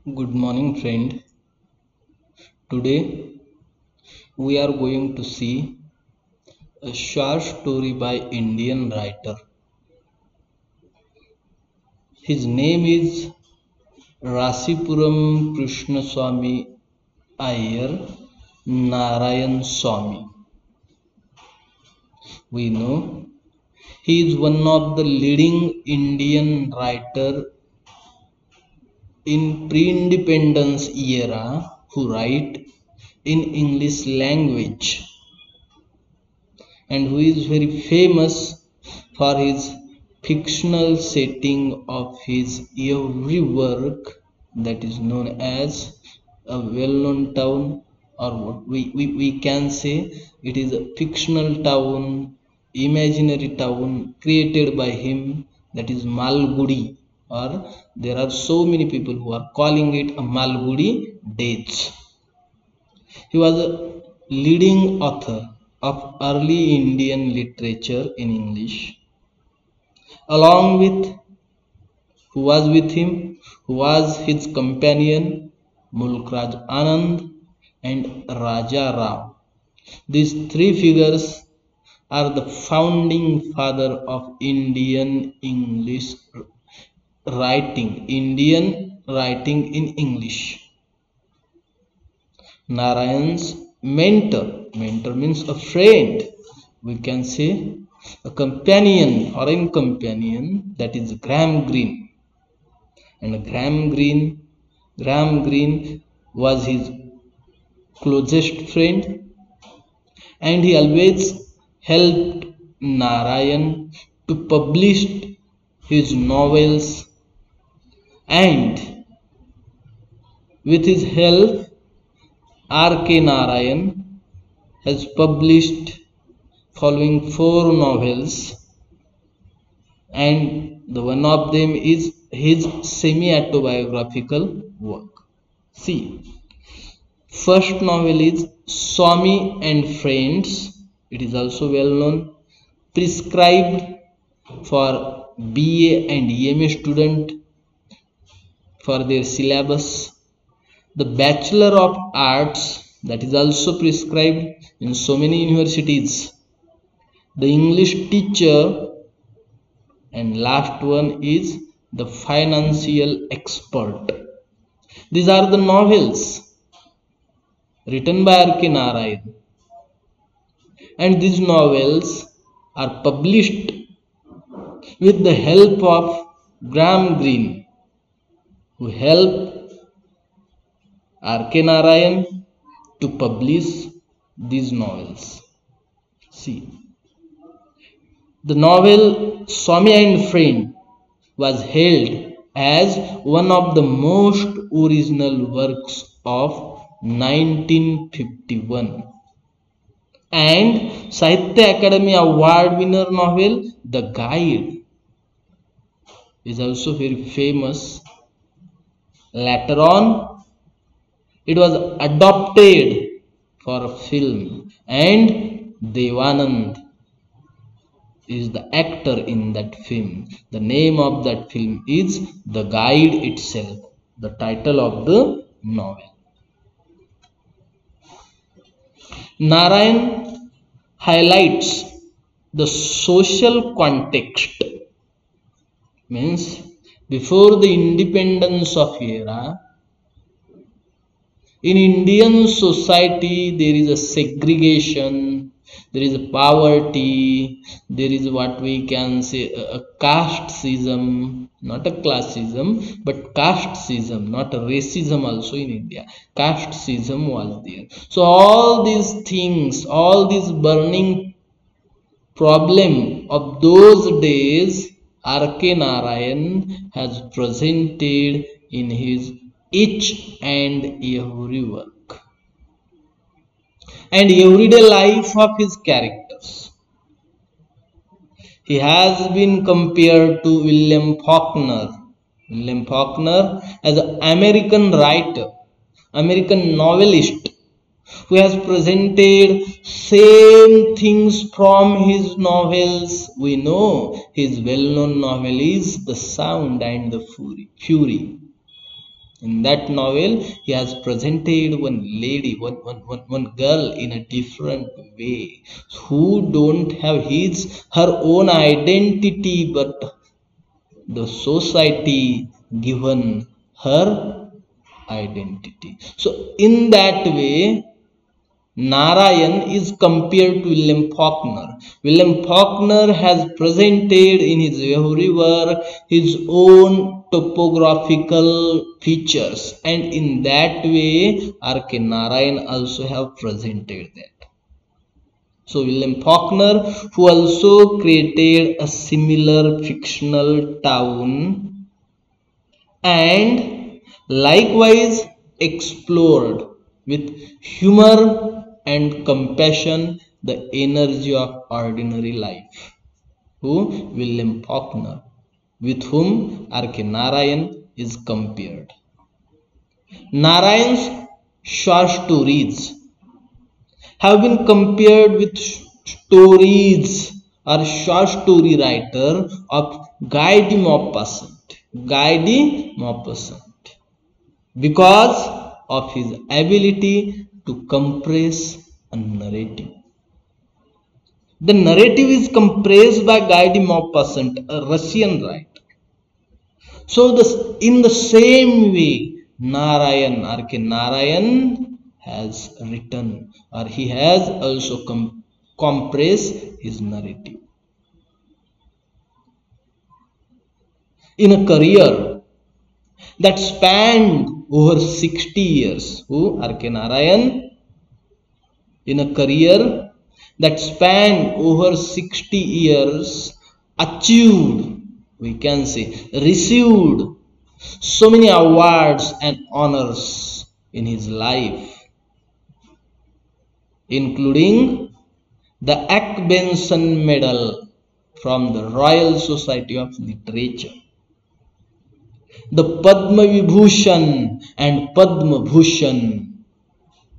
Good morning, friend. Today we are going to see a short story by Indian writer. His name is Rasipuram Krishnaswamy Iyer Narayan Swamy. We know he is one of the leading Indian writer in pre-independence era who write in English language and who is very famous for his fictional setting of his every work, that is known as a well-known town, or what we can say it is a fictional town, imaginary town created by him, that is Malgudi, or there are so many people who are calling it a Malgudi Dates. He was a leading author of early Indian literature in English. Along with who was his companion, Mulkraj Anand and Raja Rao. These three figures are the founding father of Indian writing in English. Narayan's mentor means a friend, we can say a companion or a companion, that is Graham Greene. And Graham Greene was his closest friend, and he always helped Narayan to publish his novels, and with his help R.K. Narayan has published following 4 novels, and the one of them is his semi-autobiographical work. See, first novel is Swamy and Friends. It is also well known, prescribed for BA and MA student for their syllabus. The Bachelor of Arts, that is also prescribed in so many universities. The English Teacher, and last one is the Financial Expert. These are the novels written by R.K. Narayan, and these novels are published with the help of Graham Greene, who helped R.K. Narayan to publish these novels. See, the novel Swamy and Friend was hailed as one of the most original works of 1951, and Sahitya Academy Award winner novel The Guide is also very famous. Later on, it was adopted for a film, and Devanand is the actor in that film. The name of that film is The Guide itself, the title of the novel. Narayan highlights the social context, means before the independence of era, in Indian society there is a segregation, there is a poverty, there is what we can say a casteism, not a classism but casteism, not a racism also in India. Casteism was there. So all these things, all these burning problem of those days, R.K. Narayan has presented in his each and every work and everyday life of his characters. He has been compared to William Faulkner as an American writer, American novelist, who has presented same things from his novels. We know his well-known novel is The Sound and the Fury. In that novel, he has presented one lady, one girl in a different way, who don't have her own identity, but the society given her identity. So in that way, Narayan is compared to William Faulkner. William Faulkner has presented in his every work his own topographical features, and in that way R.K. Narayan also have presented that. So William Faulkner, who also created a similar fictional town and likewise explored with humor and compassion the energy of ordinary life. Who? William Faulkner, with whom R.K. Narayan is compared. Narayan's short stories have been compared with stories or short story writer of Guy de Maupassant. Guy de Maupassant, because of his ability to compress a narrative. The narrative is compressed by Guy de Maupassant, a Russian writer. So in the same way, Narayan, R.K. Narayan has written, or he has also compressed his narrative. In a career that spanned over 60 years, who? R.K. Narayan, in a career that spanned over 60 years, achieved, we can say, received so many awards and honors in his life, including the Ack-Benson Medal from the Royal Society of Literature, the Padma Vibhushan and Padma Bhushan.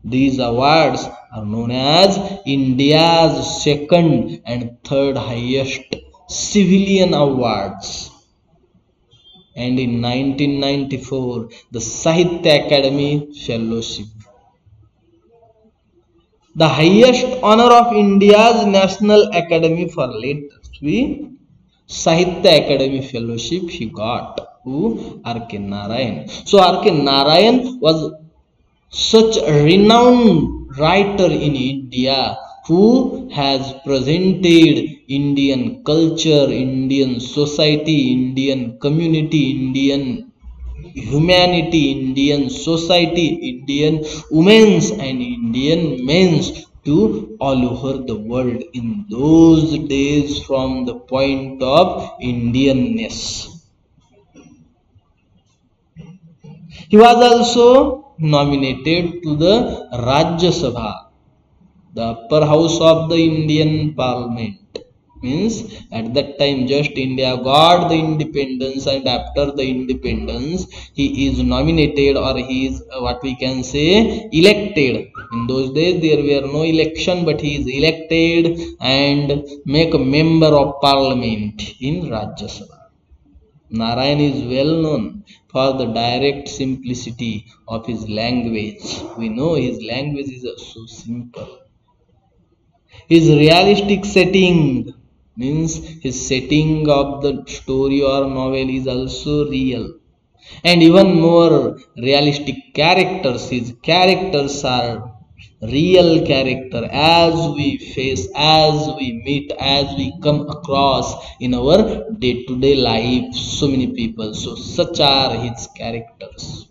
These awards are known as India's second and third highest civilian awards. And in 1994, the Sahitya Academy Fellowship, the highest honor of India's National Academy for Letters, Sahitya Academy Fellowship he got. Who? R.K. Narayan. So R.K. Narayan was such a renowned writer in India who has presented Indian culture, Indian society, Indian community, Indian humanity, Indian society, Indian women's and Indian men's to all over the world in those days from the point of Indianness. He was also nominated to the Rajya Sabha, the upper house of the Indian Parliament. Means at that time just India got the independence, and after the independence he is nominated, or he is what we can say elected. In those days there were no election, but he is elected and make a member of parliament in Rajya Sabha. Narayan is well known for the direct simplicity of his language. We know his language is so simple. His realistic setting, means his setting of the story or novel is also real, and even more realistic characters. His characters are real character, as we face, as we meet, as we come across in our day-to-day life. So many people, so such are his characters.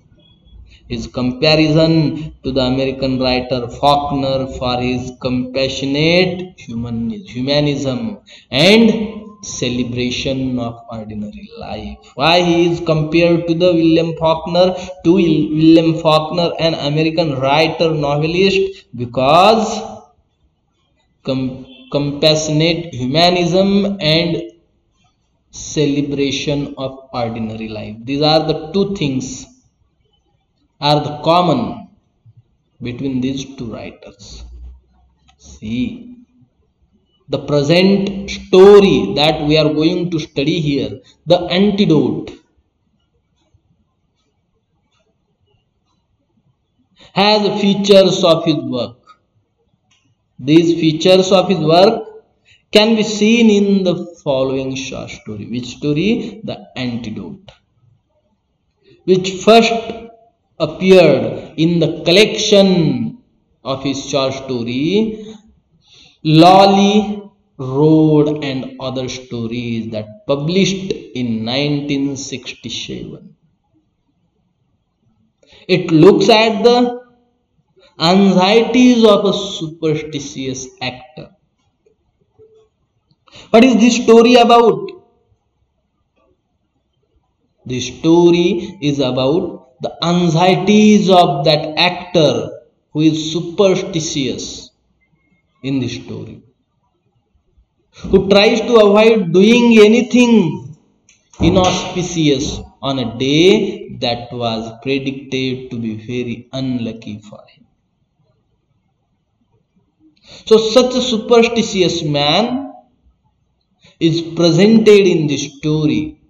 His comparison to the American writer Faulkner for his compassionate humanism and celebration of ordinary life. Why he is compared to the William Faulkner, an American writer novelist? Because compassionate humanism and celebration of ordinary life, these are the two things are the common between these two writers. See, the present story that we are going to study here, the antidote, has features of his work. These features of his work can be seen in the following short story. Which story? The Antidote, which first appeared in the collection of his short story Lolly Road and Other Stories, that published in 1967. It looks at the anxieties of a superstitious actor. What is this story about? This story is about the anxieties of that actor who is superstitious in this story, who tries to avoid doing anything inauspicious on a day that was predicted to be very unlucky for him. So such a superstitious man is presented in this story,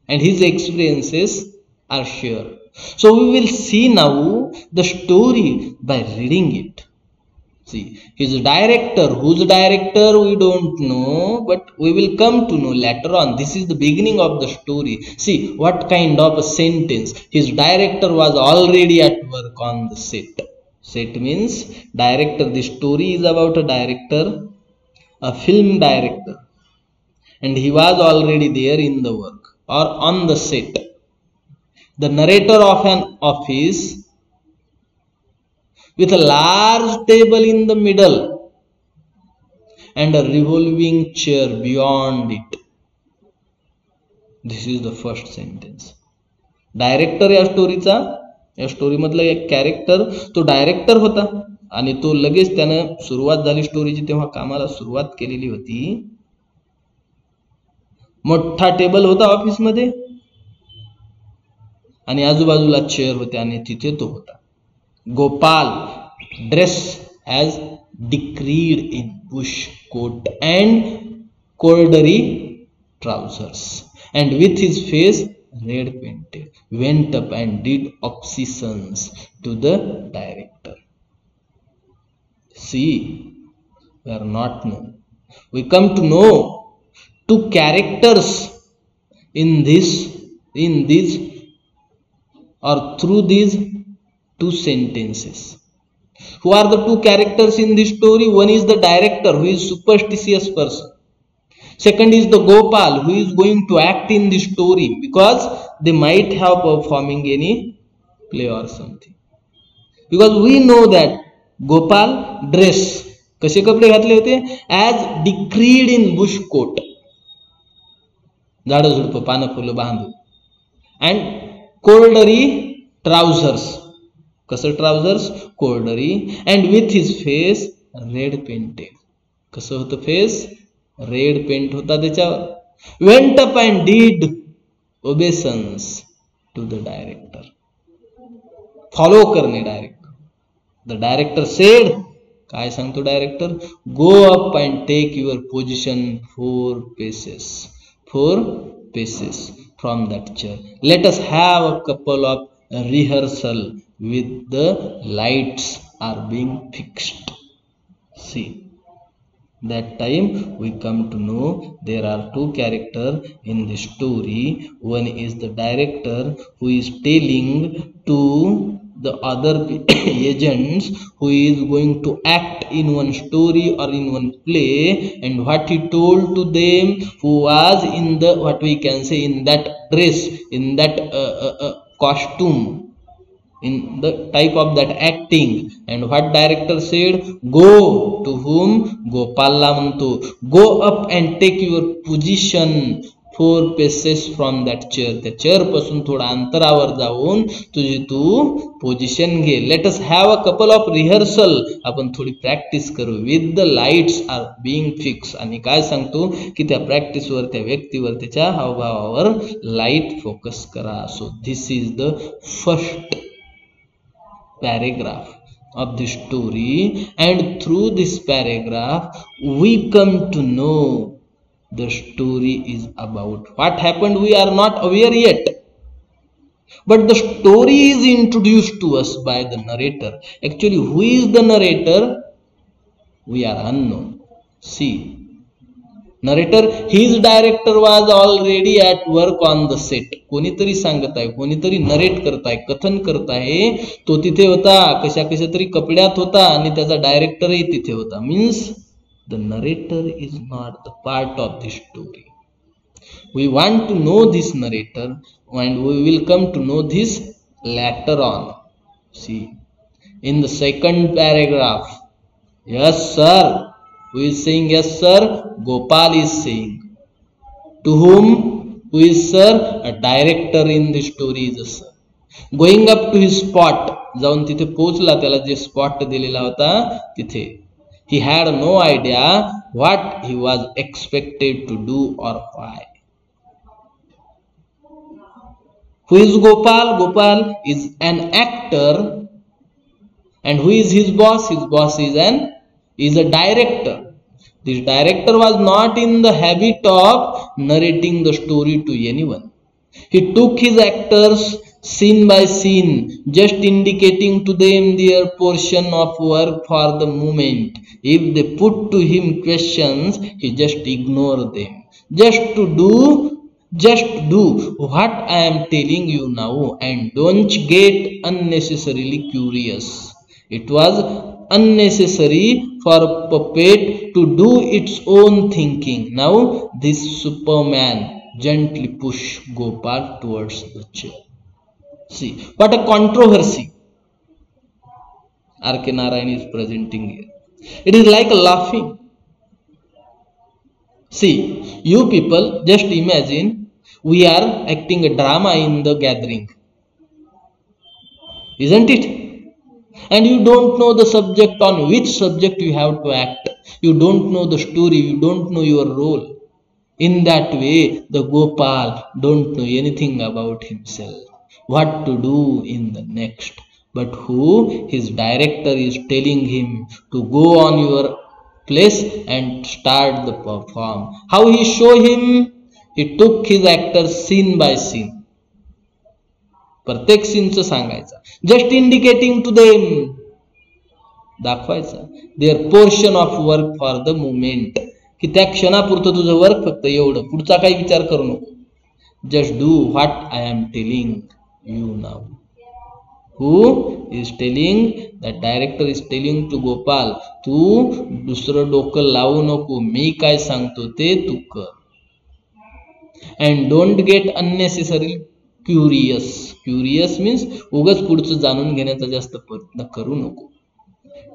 and his experiences are shared. So we will see now the story by reading it. See, his director, whose director we don't know, but we will come to know later on. This is the beginning of the story. See what kind of a sentence. His director was already at work on the set. Set means director. The story is about a director, a film director, and he was already there in the work or on the set. The narrator of an office with a large table in the middle and a revolving chair beyond it. This is the first sentence. Director या स्टोरीचा, या story मधला एक character तो director होता आणि तो लगेच त्यानं सुरुवात झाली स्टोरीची तेव्हा कामाला सुरुवात केलेली होती. मोठा टेबल होता ऑफिस मध्ये आणि आजूबाजूला चेअर होते आणि तिथे तो होता. Gopal, dressed as decreed in bush coat and corduroy trousers, and with his face red painted, went up and did obeisance to the director. See, we are not known. We come to know two characters in this or through these two sentences. Who are the two characters in this story? One is the director, who is superstitious person. Second is the Gopal, who is going to act in this story because they might have performing any play or something. Because we know that Gopal dress, कसे कपडे घातले होते? As decreed in bush coat, झाड झुडप पानं फुलं बांधून, and corduroy trousers, कसं trousers? कोर्डरी, and with his face red painted. कसं होतं फेस? रेड पेंट होता त्याच्यावर. went up and did obeisance to the director. Follow करणे डायरेक्टर. द डायरेक्टर सेड, काय सांगतो director? Go up and take your position 4 paces from that chair. Let us have a couple of rehearsal with the lights are being fixed. See, that time we come to know there are two characters in the story. One is the director who is telling to the other agents who is going to act in one story or in one play, and what he told to them who was in the, what we can say, in that dress, in that costume, in the type of that acting. And what director said? Go to whom? Gopala म्हणतो, go up and take your position 4 paces from that chair. त्या chair पासून थोडा अंतरावर जाऊन तुझी तू position घे. Let us have a couple of rehearsal, आपण थोडी प्रॅक्टिस करू. With the lights are being fix. आणि काय सांगतो की त्या प्रॅक्टिसवर, त्या व्यक्तीवर, त्याच्या हावभावावर लाईट फोकस करा. So this is the first paragraph of the story, and through this paragraph we come to know the story is about. What happened we are not aware yet. But the story is introduced to us by the narrator. Actually, who is the narrator? We are unknown. See, narrator, his director was already at work on the set. कोणीतरी सांगत आहे, कोणीतरी narrate करताय, कथन करताय, तो तिथे होता, कशा कशा तरी कपड्यात होता आणि त्याचा डायरेक्टरही तिथे होता. Means the narrator is not the part of the story. We want to know this narrator and we will come to know this later on. See, in the second paragraph, yes sir, who is saying yes sir? Gopal is saying. To whom? Who is sir? A director in the story is a sir. Going up to his spot, जाऊन तिथे पोहोचला, त्याला जे spot दिलेला होता तिथे. He had no idea what he was expected to do or why. Who is Gopal? Gopal is an actor. And who is his boss? His boss is a director. This director was not in the habit of narrating the story to anyone. He took his actors scene by scene, just indicating to them their portion of work for the moment. If they put to him questions, he just ignored them. Just do what I am telling you now and don't get unnecessarily curious. It was unnecessary for a puppet to do its own thinking. Now this Superman gently pushed Gopal towards the chair. See, what a controversy R.K. Narayan is presenting here. It is like laughing. See, you people just imagine we are acting a drama in the gathering, isn't it? And you don't know the subject, on which subject you have to act. You don't know the story, you don't know your role. In that way, the Gopal don't know anything about himself, what to do in the next. But who? His director is telling him to go on your place and start the perform. How he show him? He took his actors scene by scene. प्रत्येक सीनचं सांगायचं, just indicating to them, दाखवायचं their portion of work for the moment, की त्या क्षणापुरतं तुझं work फक्त एवढं, पुढचा काही विचार करू नको. Just do what I am telling you now. Who is telling? That director is telling to Gopal, तू दुसरं डोकं लावू नको, मी काय सांगतो ते तू कर. And don't get unnecessarily curious. Curious means उगाच पुढचं जाणून घेण्याचा जास्त प्रयत्न करू नको.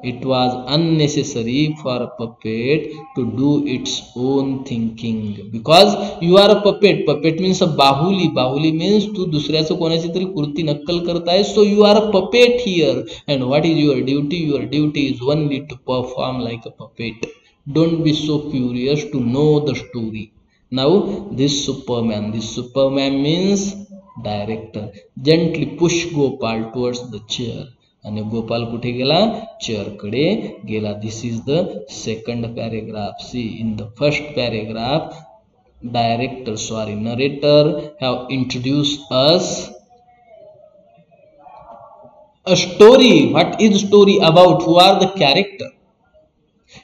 It was unnecessary for a puppet to do its own thinking, because you are a puppet. Puppet means a bahuli. Bahuli means तू दुसऱ्याचं कोणाची तरी कृती नक्कल करताय. So you are a puppet here. And what is your duty? Your duty is only to perform like a puppet. Don't be so curious to know the story. Now this Superman means director, gently push Gopal towards the chair. आणि गोपाल कुठे गेला? Chair कडे गेला. This is the second paragraph. See, in the first paragraph narrator have introduced us a story. What is story about? Who are the character?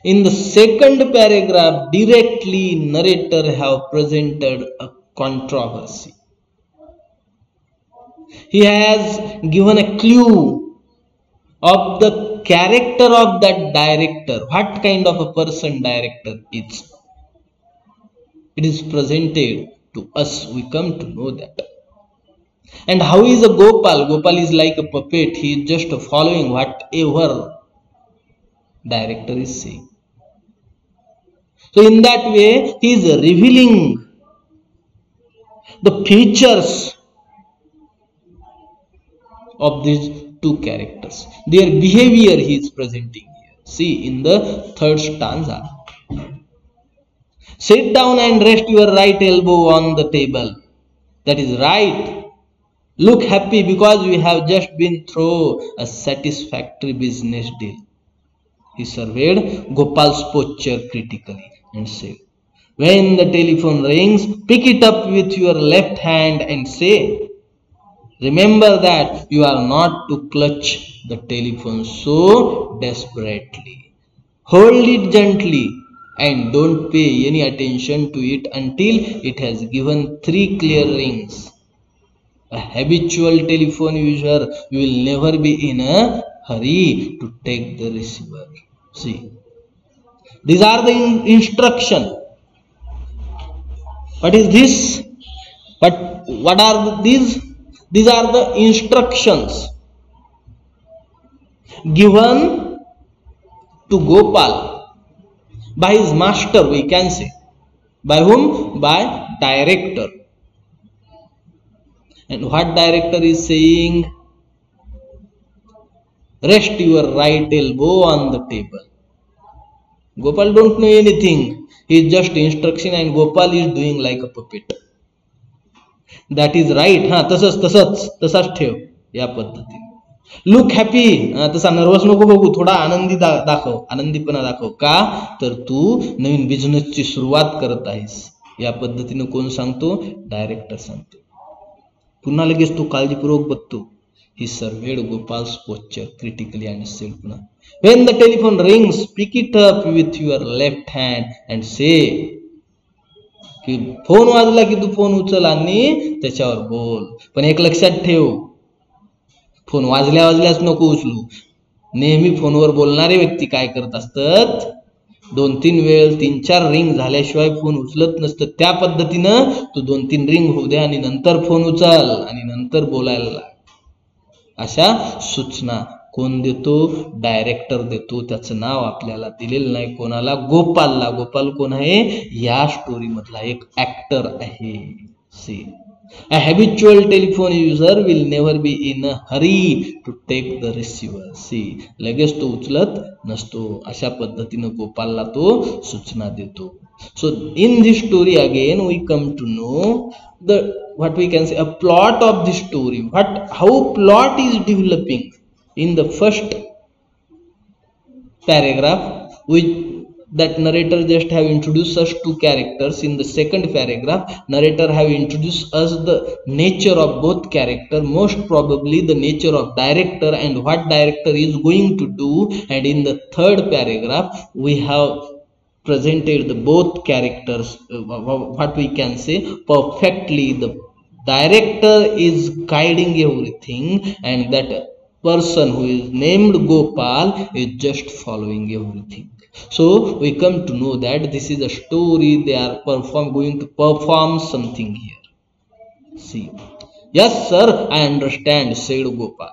In the second paragraph, directly narrator have presented a controversy. He has given a clue of the character of that director. What kind of a person director is? It is presented to us. We come to know that. And how is a Gopal? Gopal is like a puppet. He is just following whatever director is saying. So in that way, he is revealing the features of these two characters. Their behavior he is presenting here. See, in the third stanza, sit down and rest your right elbow on the table. That is right. Look happy because we have just been through a satisfactory business deal. He surveyed Gopal's posture critically and said, when the telephone rings, pick it up with your left hand and say, Remember that you are not to clutch the telephone so desperately. Hold it gently and don't pay any attention to it until it has given 3 clear rings. A habitual telephone user will never be in a hurry to take the receiver. See, these are the instruction. What is this? But what are these? These are the instructions given to Gopal by his master, we can say. By whom? By director. And what director is saying? Rest your right elbow on the table. Gopal don't know anything. He is just instruction and Gopal is doing like a puppet. That is right. तसाच ठेव या पद्धतीने. Look happy, तसा nervous नको बघू, थोडा आनंदी दाखव, आनंदीपणा दाखव. का तर तू नवीन बिझनेसची सुरुवात करत आहेस. या पद्धतीने कोण सांगतो? डायरेक्टर सांगतो. पुन्हा लगेच तो काळजीपूर्वक बघतो. He surveyed Gopal's posture critically and said, when the telephone rings, pick it up with your left hand and say, की फोन वाजला की तू फोन उचल आणि त्याच्यावर बोल. पण एक लक्षात ठेव, फोन वाजल्याच नको उचलू. नेहमी फोनवर बोलणारे व्यक्ती काय करत असतात? 2-3 वेळ 3-4 रिंग झाल्याशिवाय फोन उचलत नसतं. त्या पद्धतीनं तू 2-3 रिंग होऊ दे आणि नंतर फोन उचल आणि नंतर बोलायला लाग. अशा सूचना कोण देतो? डायरेक्टर देतो. त्याचं नाव आपल्याला दिलेलं नाही. कोणाला? गोपालला. गोपाल कोण आहे? या स्टोरी मधला एक ऍक्टर आहे. सी, a habitual telephone user will never be in a hurry to take the receiver. See, लगेच तो उचलत नसतो. अशा पद्धतीने गोपालला तो सूचना देतो. So in this story again we come to know the what we can say a plot of the story. How plot is developing. In the first paragraph, that narrator just have introduced us 2 characters. In the second paragraph, narrator have introduced us the nature of both character, most probably the nature of director and what director is going to do. And in the third paragraph, we have presented the both characters, what we can say, perfectly. The director is guiding everything and that person who is named Gopal is just following everything. So we come to know that this is a story. They are going to perform something here. See, yes sir, I understand, said Gopal.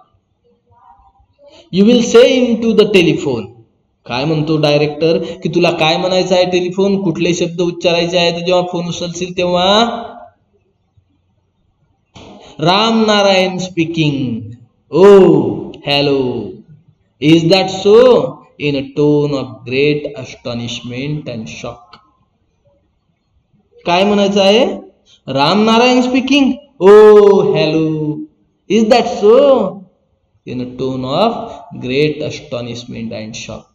You will say into the telephone. काय म्हणतो director? की तुला काय म्हणायचं आहे? Telephone कुठले शब्द उच्चारायचे आहेत जेव्हा फोन उचलशील तेव्हा? Ram Narayan speaking. Oh, hello. Is that so? In a tone of great astonishment and shock. काय म्हणायचं आहे? Ram Narayan speaking. Oh, hello. Is that so? In a tone of great astonishment and shock.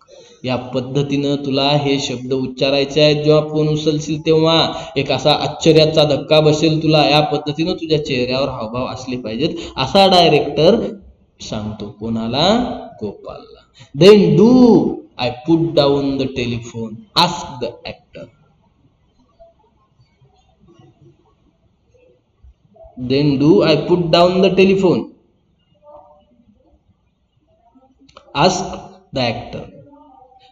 या पद्धतीनं तुला हे शब्द उच्चारायचे आहेत जेव्हा फोन उचलशील तेव्हा. एक असा आश्चर्याचा धक्का बसेल तुला. या पद्धतीनं तुझ्या चेहऱ्यावर हावभाव असले पाहिजेत, असा डायरेक्टर सांगतो. कोणाला? गोपालला. Then do I put down the telephone? Ask the actor. Then do I put down the telephone? Ask the actor.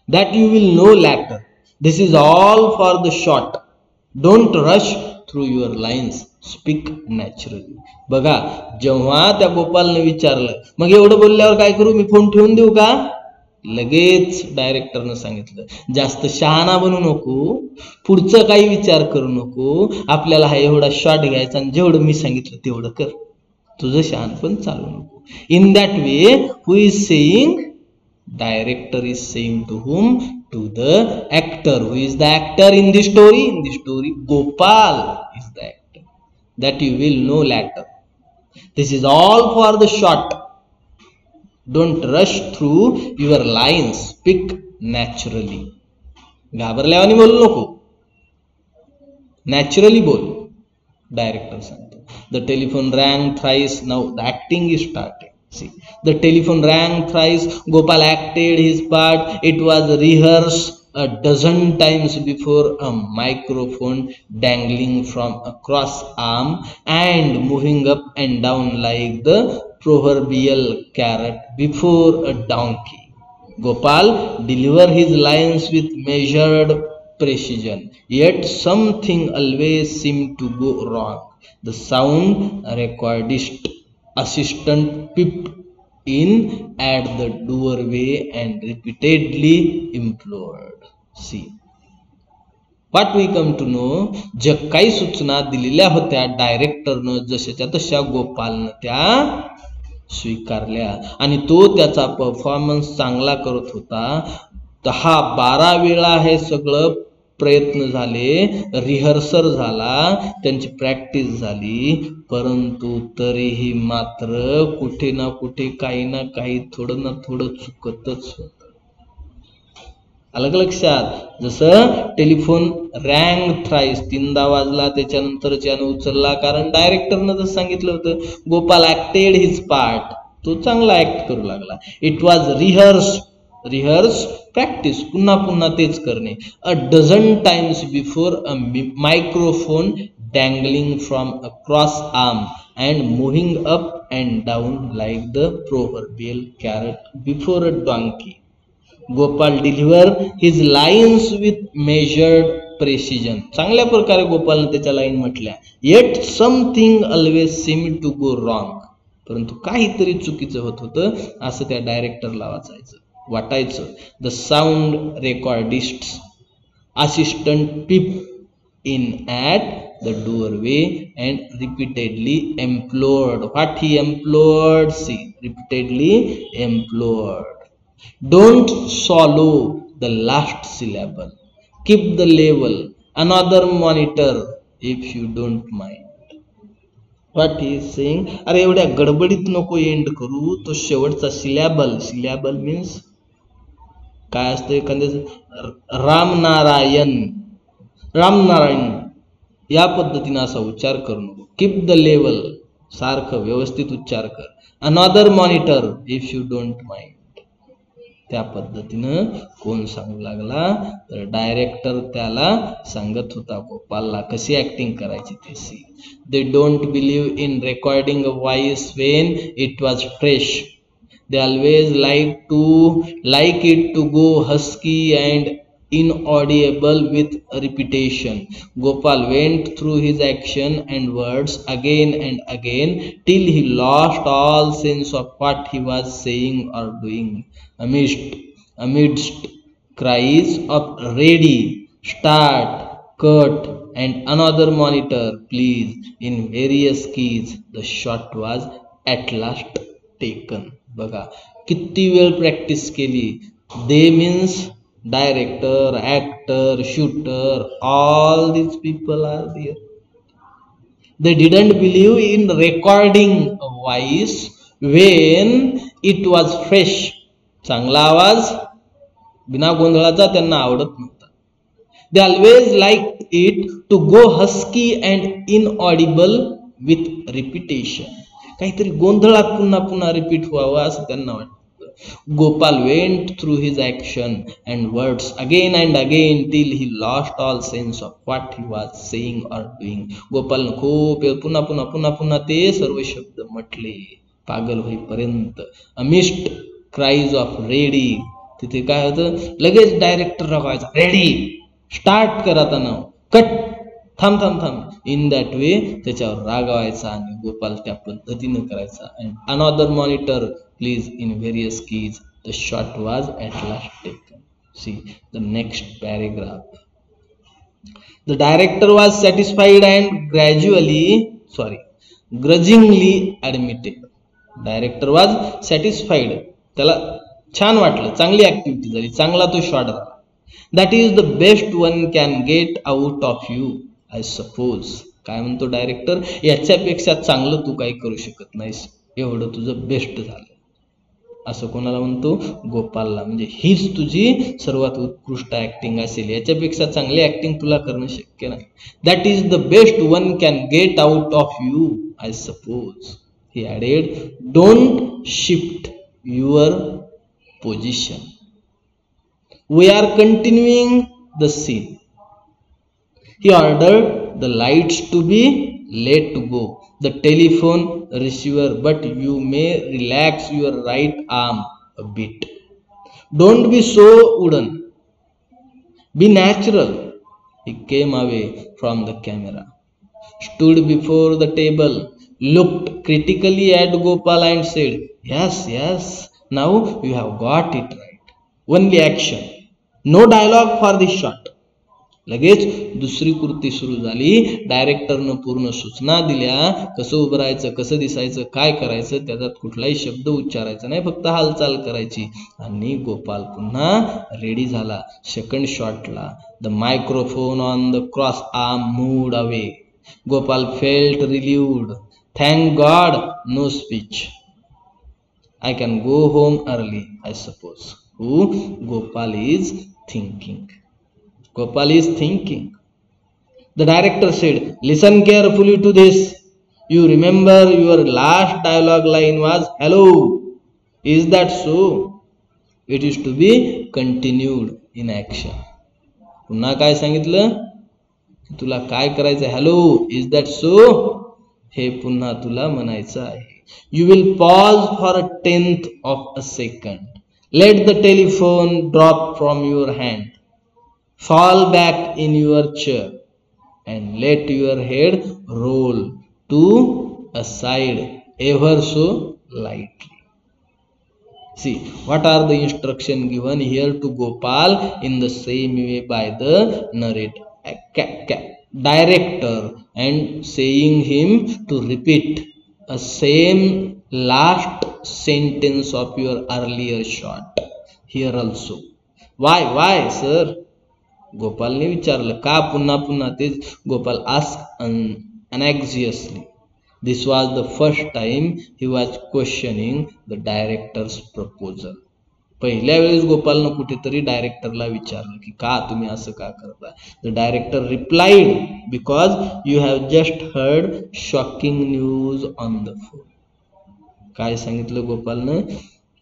That you will know later. This is all for the shot. Don't rush through your lines. Speak naturally. बघा, जेव्हा त्या गोपालने विचारलं, मग एवढं बोलल्यावर काय करू? मी phone ठेवून देऊ का? लगेच डायरेक्टरनं सांगितलं, जास्त शहाणा बनू नको, पुढचं काही विचार करू नको. आपल्याला हा एवढा शॉट घ्यायचा आणि जेवढं मी सांगितलं तेवढं कर. तुझं शहाणपण चालू नको. इन that way who is saying? Director is saying to whom? To the actor. Who is the actor in this story? In this story, Gopal is the actor. That you will know later. This is all for the shot. Don't rush through your lines. Speak naturally. घाबरल्यावानी बोलू नको. Naturally बोल. Director सांगतो. The telephone rang thrice. Now the acting is starting. See, the telephone rang thrice. Gopal acted his part. It was rehearsed a dozen times before a microphone dangling from a cross arm and moving up and down like the proverbial carrot before a donkey. Gopal delivered his lines with measured precision, yet something always seemed to go wrong. The sound recordist assistant peeped in at the doorway and repeatedly implored. See, what we come to know, ज्या काही सूचना दिलेल्या होत्या डायरेक्टरनं जशाच्या तशा गोपालनं त्या स्वीकारल्या आणि तो त्याचा परफॉर्मन्स चांगला करत होता. 10-12 वेळा हे सगळं प्रयत्न झाले, रिहर्सल झाला, त्यांची प्रॅक्टिस झाली, परंतु तरीही मात्र कुठे ना कुठे काही ना काही थोडं ना थोडं चुकतच होत. अलग लक्षात, जसं टेलिफोन रँग थ्राइस 3दा वाजला, त्याच्यानंतर त्यानं उचलला, कारण डायरेक्टरनं जसं सांगितलं होतं गोपाल ऍक्टेड हिज पार्ट, तो चांगला ऍक्ट करू लागला. इट वॉज रिहर्स प्रॅक्टिस, पुन्हा पुन्हा तेच करणे. A dozen times before a microphone dangling from a cross arm and moving up and down like the proverbial carrot before a donkey. Gopal delivered his lines with measured precision. चांगल्या प्रकारे गोपालने त्याच्या line म्हटल्या. Yet something always seemed to go wrong. परंतु काहीतरी चुकीचं होत होतं असं त्या डायरेक्टरला वाटायचं. The sound recordists assistant peeped in at the doorway and repeatedly implored. What he implored? See, repeatedly implored. Don't swallow the last syllable. Keep the level. Another monitor if you don't mind. What he is saying? अरे एवढ्या गडबडीत नको and करू. तो शेवटचा syllable means काय असतं, एखाद्याचं रामनारायण या पद्धतीने असा उच्चार करू नको. कीप द लेवल, सारखं व्यवस्थित उच्चार कर. Another monitor if you don't mind. त्या पद्धतीनं कोण सांगू लागला, तर डायरेक्टर त्याला सांगत होता गोपालला कशी ऍक्टिंग करायची ते. See, they don't believe in recording a voice when it was fresh. They always like it to go husky and inaudible with repetition. Gopal went through his action and words again and again till he lost all sense of what he was saying or doing. Amidst cries of ready, start, cut and another monitor please in various keys, the shot was at last taken. बघा किती वेळ practice केली. दे means director, actor, shooter, all these people are there. They didn't believe in recording a voice when it was fresh. चांगला आवाज बिना गोंधळाचा त्यांना आवडत नव्हता. They always liked it to go husky and inaudible with repetition. काहीतरी गोंधळात पुन्हा पुन्हा रिपीट व्हावं असं त्यांना वाटतं. Gopal went through his action and words again and again till he lost all sense of what he was saying or doing. गोपालनं खूप पुन्हा पुन्हा पुन्हा पुन्हा ते सर्व शब्द म्हटले पागल होईपर्यंत. अमिस्ट क्राईज ऑफ रेडी, तिथे काय होतं, लगेच डायरेक्टर रागायचा, रेडी, स्टार्ट कर आता नाव, कट, थांब. इन दॅट वे त्याच्यावर रागावायचा आणि गोपाल त्या पद्धतीनं करायचा. And another monitor please in various keys, the shot was at last taken. See the next paragraph. The director was satisfied and ग्रजिंगली admitted. Director was satisfied, त्याला छान वाटलं, चांगली ऍक्टिव्हिटी झाली, चांगला तो शॉट झाला. That is the best one can get out of you I suppose. काय म्हणतो डायरेक्टर, याच्यापेक्षा चांगलं तू काही करू शकत नाहीस, एवढं तुझं बेस्ट झालं. असं कोणाला म्हणतो, गोपालला. म्हणजे हीच तुझी सर्वात उत्कृष्ट ऍक्टिंग असेल, याच्यापेक्षा चांगली ऍक्टिंग तुला करणं शक्य नाही. That is the best one can get out of you I suppose. He added, don't shift your position. We are continuing the scene. He ordered the lights to be let go, the telephone receiver, but you may relax your right arm a bit. Don't be so wooden. Be natural. He came away from the camera, stood before the table, looked critically at Gopal and said, yes, yes, now you have got it right. Only action. No dialogue for this shot. लगेच दुसरी कृती सुरू झाली. डायरेक्टरनं पूर्ण सूचना दिल्या, कसं उभं राहायचं, कसं दिसायचं, काय करायचं, त्याच्यात कुठलाही शब्द उच्चारायचा नाही, फक्त हालचाल करायची. आणि गोपाल पुन्हा रेडी झाला. सेकंड शॉटला the microphone on the cross arm moved away. Gopal felt relieved. Thank god, no speech. I can go home early, I suppose. Who? Gopal is thinking. Gopal is thinking. The director said, listen carefully to this. You remember your last dialogue line was, hello. Is that so? It is to be continued in action. पुन्हा काय सांगितलं? तुला काय करायचं? hello. Is that so? हे पुन्हा तुला म्हणायचं आहे. You will pause for a tenth of a second. Let the telephone drop from your hand. Fall back in your chair and let your head roll to a side ever so lightly. See, what are the instructions given here to Gopal in the same way by the narrator, director, and saying him to repeat a same last sentence of your earlier shot here also. Why, sir? गोपालने विचारलं, का पुन्हा पुन्हा तेच? Gopal asked anxiously. This was the first time he was questioning the director's proposal. पहिल्या वेळेस गोपालनं कुठेतरी डायरेक्टरला विचारलं की का तुम्ही असं का करता? The director replied, because you have just heard shocking news on the phone. काय सांगितलं गोपालनं?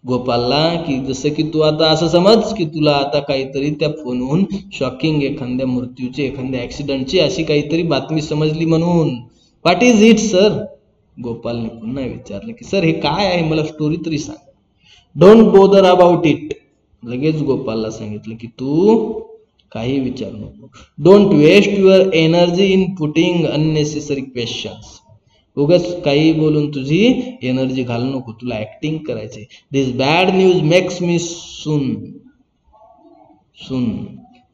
गोपालला की जसं की तू आता असं समज की तुला आता काहीतरी त्या फोनहून शॉकिंग, एखाद्या मृत्यूची, एखाद्या ऍक्सिडेंटची अशी काहीतरी बातमी समजली म्हणून. What is it sir? गोपालने पुन्हा विचारलं की सर हे काय आहे, मला स्टोरी तरी सांग. Don't bother about it. लगेच गोपालला सांगितलं की तू काही विचारू नको. Don't waste your energy in putting unnecessary questions. उगाच काही बोलून तुझी एनर्जी घालू नको, तुला ऍक्टिंग करायचे. This bad news makes me swoon.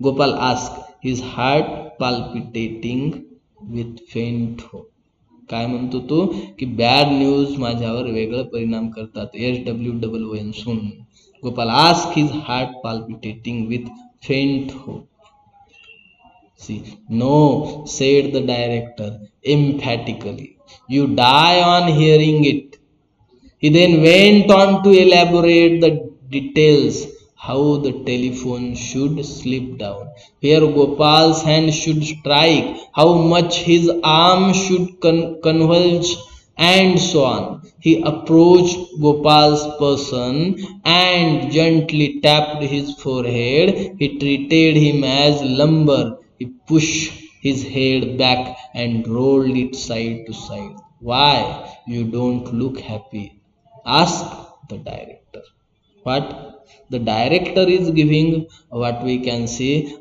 Gopal ask, his heart palpitating with faint hope. काय म्हणतो तो की बॅड न्यूज माझ्यावर वेगळं परिणाम करतात. SWOON swoon. Gopal ask, his heart palpitating with faint hope. See, no, said the director emphatically. You die on hearing it. He then went on to elaborate the details, how the telephone should slip down, where Gopal's hand should strike, how much his arm should converge, and so on. He approached Gopal's person and gently tapped his forehead. He treated him as lumber. He pushed his head back and rolled it side to side. Why? You don't look happy? Asked the director. What? The director is giving what we can say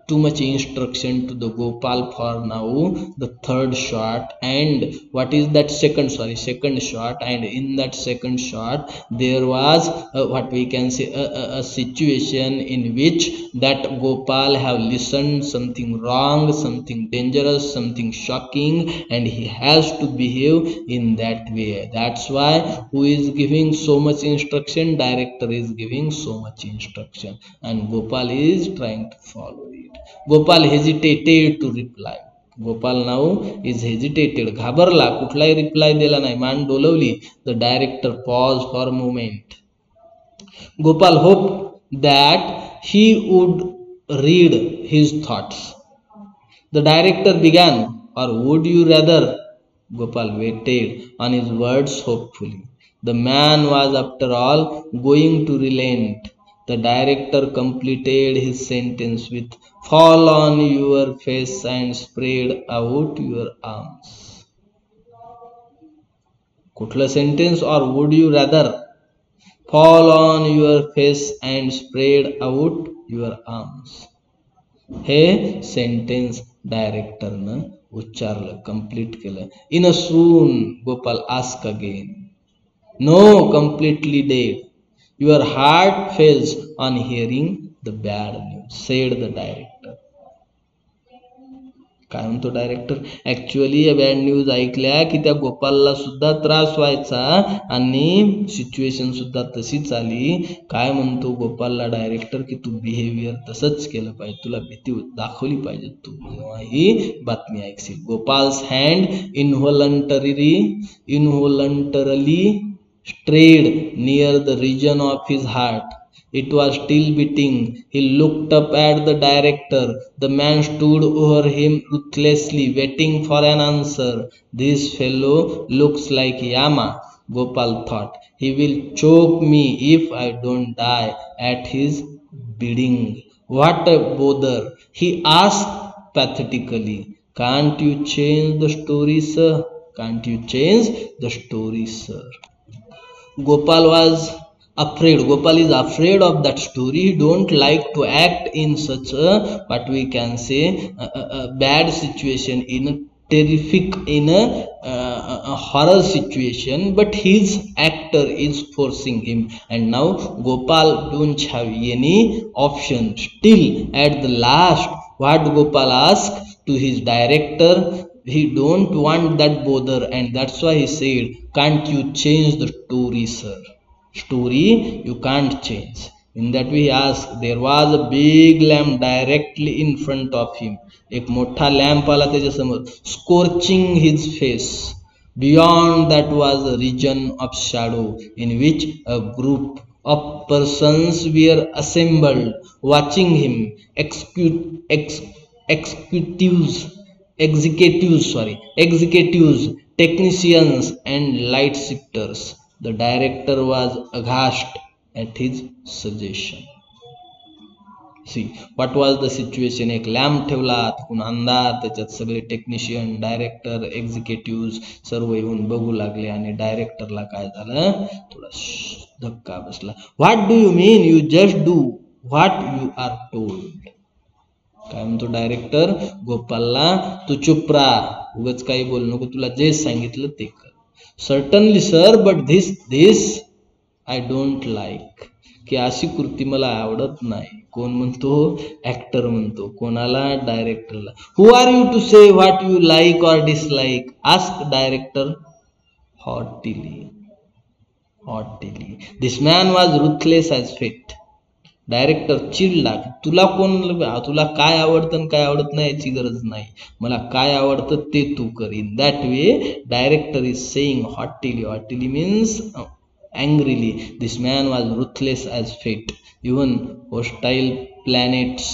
too much instruction to the Gopal for now the third shot. And what is that second shot? And in that second shot there was what we can say a situation in which that Gopal have listened something wrong, something dangerous, something shocking, and he has to behave in that way. That's why who is giving so much instruction? Director is giving so much instruction and Gopal is trying to follow it. Gopal hesitated to reply. Gopal now is hesitated. घाबरला, कुठलाही reply दिला नाही, मान डोलवली. The director paused for a moment. Gopal hoped that he would read his thoughts. The director began, or would you rather? Gopal waited on his words hopefully. The man was, after all, going to relent. The director completed his sentence with "Fall on your face and spread out your arms." कुठलं sentence? Or would you rather? Fall on your face and spread out your arms. हे sentence डायरेक्टरनं उच्चारलं, complete केलं. In a swoon, Gopal asked again, "No, completely dead. Your heart fails on hearing the bad news," said the director. काय म्हणतो director? Actually या bad news ऐकल्या की त्या गोपालला सुद्धा त्रास व्हायचा आणि सिच्युएशन सुद्धा तशीच आली. काय म्हणतो गोपालला डायरेक्टर की तू बिहेवियर तसंच केलं पाहिजे, तुला भीती दाखवली पाहिजे तू जेव्हा ही बातमी ऐकशील. गोपाल्स hand इनव्हॉलंटरली strayed near the region of his heart. It was still beating. He looked up at the director. The man stood over him ruthlessly, waiting for an answer. This fellow looks like Yama, Gopal thought. He will choke me if I don't die at his bidding. What a bother, he asked pathetically. Can't you change the story, sir? Can't you change the story, sir? Gopal was afraid. Gopal is afraid of that story. He don't like to act in such a, what we can say, a bad situation, in a terrific, in a horror situation, but his actor is forcing him, and now Gopal don't have any option. Still at the last, what Gopal asked to his director, he don't want that bother, and that's why he said, can't you change the story, sir? Story you can't change. In that way he asked. There was a big lamp directly in front of him. एक मोठा lamp आला त्याच्या समोर, scorching his face. Beyond that was a region of shadow in which a group of persons were assembled, watching him. Executives, technicians and light shifters. The director was aghast at his suggestion. See, what was the situation? एक lamp ठेवला, तिकडून अंधार, त्याच्यात सगळे technician, director, executive सर्व येऊन बघू लागले आणि डायरेक्टरला काय झालं, थोडा धक्का बसला. What do you mean? You just do what you are told. काय म्हणतो डायरेक्टर गोपालला, तू चुप राहा, उगाच काही बोल नको, तुला जे सांगितलं ते कर. Certainly sir, but this I don't like. की अशी कृती मला आवडत नाही. कोण म्हणतो? ऍक्टर म्हणतो. कोणाला? डायरेक्टरला. Who are you to say what you like or dislike? Ask director hotly. This man was ruthless as fate. Director चिडला. तुला तुला काय आवडतं आणि काय आवडत नाही याची गरज नाही, मला काय आवडतं ते तू कर. In that way director is saying hotly means angrily. This man was ruthless as fate. Even hostile planets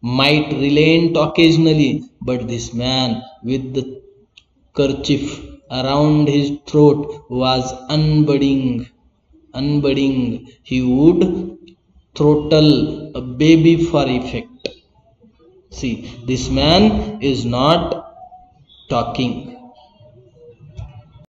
might relent occasionally, but this man with the kerchief around his throat was unbudding. He would throttle a baby for effect. See, this man is not talking.